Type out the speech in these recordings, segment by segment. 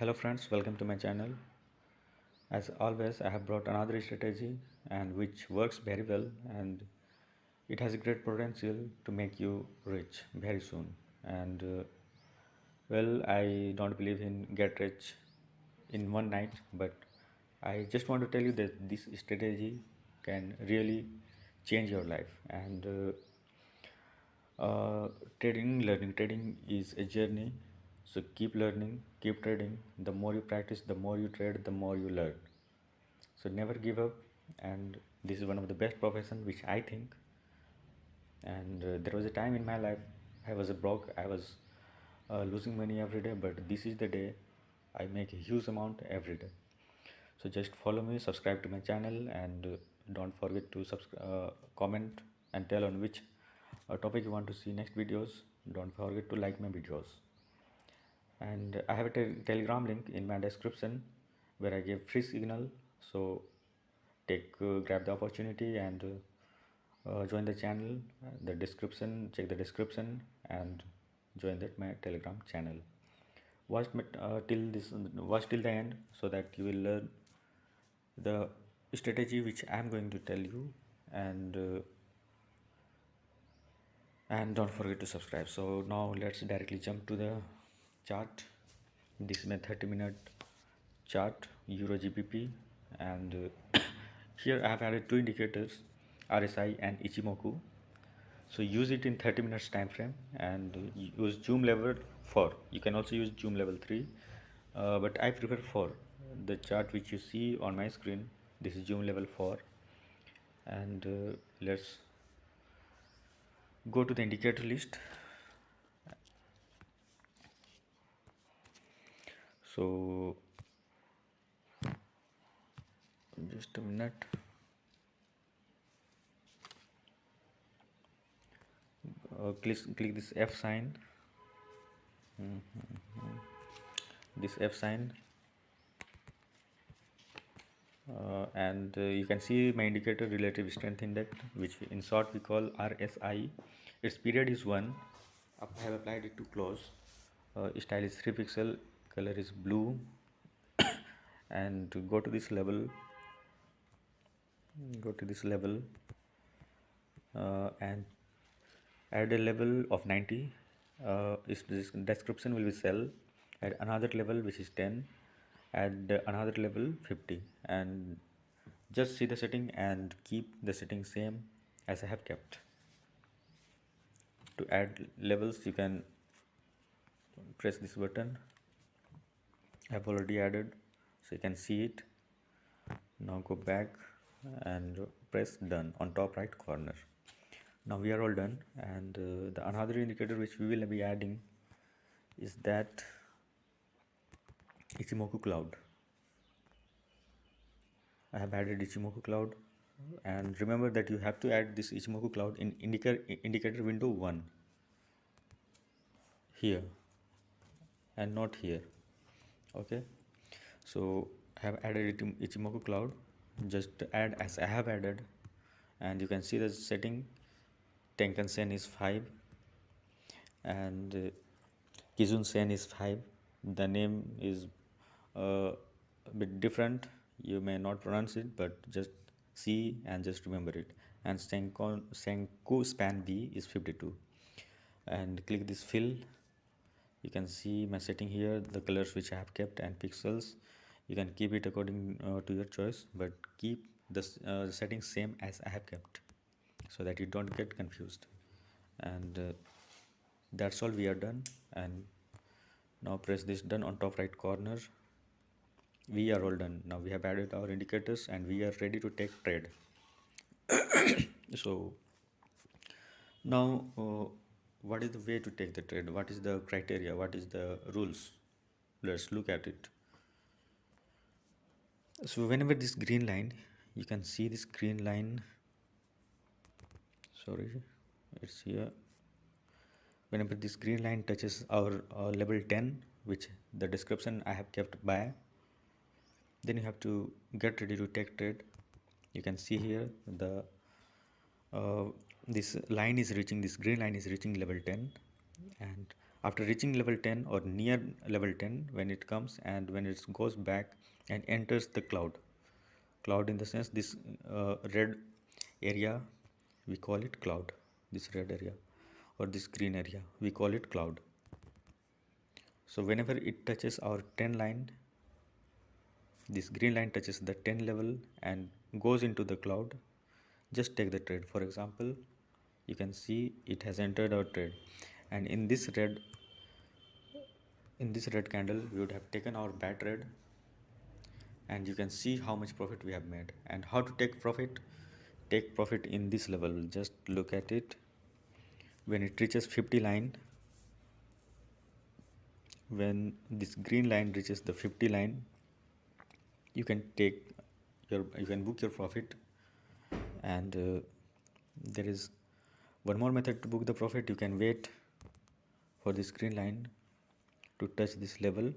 Hello friends, welcome to my channel. As always, I have brought another strategy and which works very well, and it has a great potential to make you rich very soon. And I don't believe in get rich in one night, but I just want to tell you that this strategy can really change your life. And trading is a journey. So keep learning, keep trading. The more you practice, the more you trade, the more you learn. So never give up, and this is one of the best profession which I think. And there was a time in my life I was a broke, I was losing money every day, but this is the day I make a huge amount every day. So just follow me, subscribe to my channel, and don't forget to comment and tell on which topic you want to see next videos. Don't forget to like my videos. And I have a telegram link in my description where I give free signal. So grab the opportunity and join the channel. The description, check the description and join that my telegram channel. Watch till the end so that you will learn the strategy which I am going to tell you. And don't forget to subscribe. So now let's directly jump to the chart. This is my 30-minute chart, Euro GBP, and here I have added two indicators, RSI and Ichimoku. So use it in 30 minutes time frame, and use zoom level 4. You can also use zoom level 3, but I prefer 4. The chart which you see on my screen, this is zoom level 4. And let's go to the indicator list. So just a minute. Click this F sign. This F sign, and you can see my indicator relative strength index, which in short we call RSI. Its period is 1. I have applied it to close. Style is 3 pixel, color is blue, and to go to this level, and add a level of 90. This description will be sell. Add another level which is 10. Add another level 50, and just see the setting and keep the setting same as I have kept. To add levels, you can press this button. I have already added, so you can see it. Now go back and press done on top right corner. Now we are all done, and the another indicator which we will be adding is that Ichimoku cloud. I have added Ichimoku cloud, and remember that you have to add this Ichimoku cloud in indicator window 1 here and not here. Okay, so I have added Ichimoku cloud. Just add as I have added, and you can see the setting. Tenkan Sen is 5, and Kizun Sen is 5. The name is a bit different. You may not pronounce it, but just see and just remember it. And Senko span B is 52. And click this fill. You can see my setting here, the colors which I have kept and pixels. You can keep it according to your choice, but keep the settings same as I have kept so that you don't get confused. And that's all, we are done. And now press this done on top right corner. We are all done. Now we have added our indicators and we are ready to take trade. So now what is the way to take the trade? What is the criteria? What is the rules? Let's look at it. So whenever this green line, you can see this green line, sorry, it's here. Whenever this green line touches our level 10, which the description I have kept by, then you have to get ready to take trade. You can see here the this green line is reaching level 10, and After reaching level 10 or near level 10, when it comes and when it goes back and enters the cloud in the sense this red area, we call it cloud. This red area or this green area, we call it cloud. So whenever it touches our 10 line, this green line touches the 10 level and goes into the cloud, just take the trade. For example, you can see it has entered our trade, and in this red candle we would have taken our bad trade, and you can see how much profit we have made. And how to take profit in this level, just look at it. When it reaches 50 line, when this green line reaches the 50 line, you can book your profit. And there is one more method to book the profit. You can wait for this green line to touch this level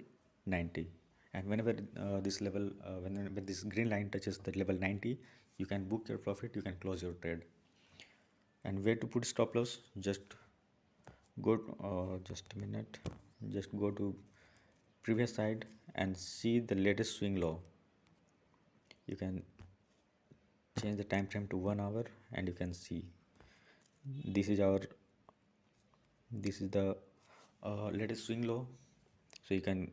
90, and whenever whenever this green line touches the level 90, you can book your profit, you can close your trade. And where to put stop loss, just go just a minute, just go to previous side and see the latest swing low. You can change the time frame to 1 hour, and you can see this is the latest swing low. So you can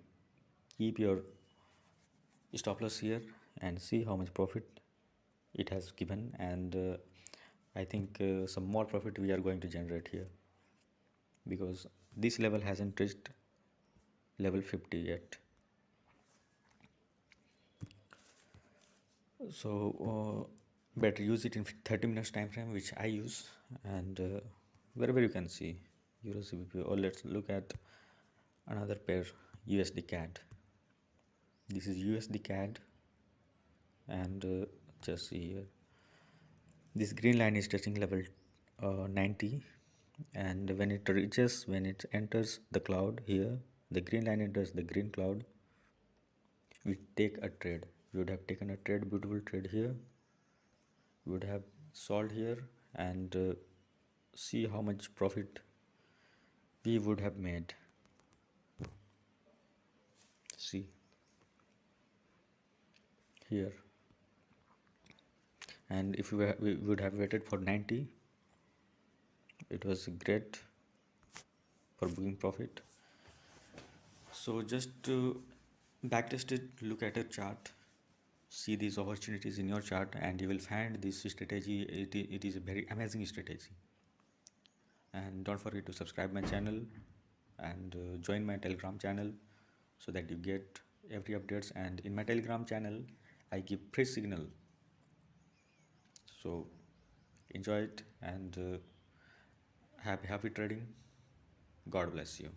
keep your stop loss here and see how much profit it has given. And I think some more profit we are going to generate here, because this level hasn't reached level 50 yet. So better use it in 30 minutes time frame, which I use. And wherever you can see euro cbp, or let's look at another pair, usd cad. This is usd cad, and just see here, this green line is touching level 90, and when it enters the cloud here, the green line enters the green cloud, we take a trade. We would have taken a trade, beautiful trade here. We would have sold here, and see how much profit we would have made. See here. And if we would have waited for 90, it was great for booking profit. So just to backtest it, look at a chart, see these opportunities in your chart, and you will find this strategy. It is a very amazing strategy. And don't forget to subscribe my channel and join my telegram channel, so that you get every updates. And in my telegram channel I give free signal, so enjoy it, and happy trading. God bless you.